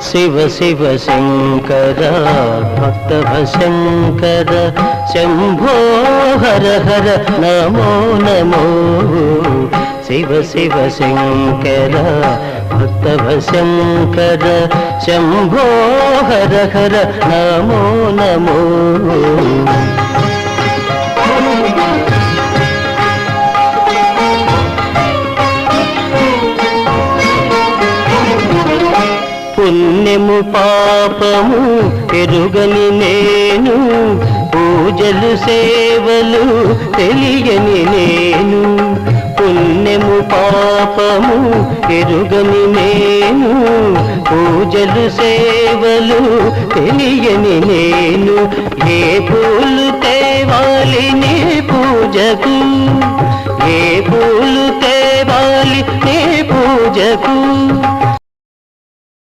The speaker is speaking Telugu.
శివ శివ శంకర భక్తవశంకర శంభో హర హర నమో నమో. శివ శివ శంకర భక్తవశంకర శంభో హర హర నమో నమో. పుణ్యము పాపము ఎరుగని నేను, పూజలు సేవలు తెలియని నేను. పుణ్యము పాపము ఎరుగని నేను, పూజలు సేవలు తెలియని నేను. ఏ పూలు తేవాలి నీ పూజకు, ఏ పూలు తేవాలి నీ పూజకు.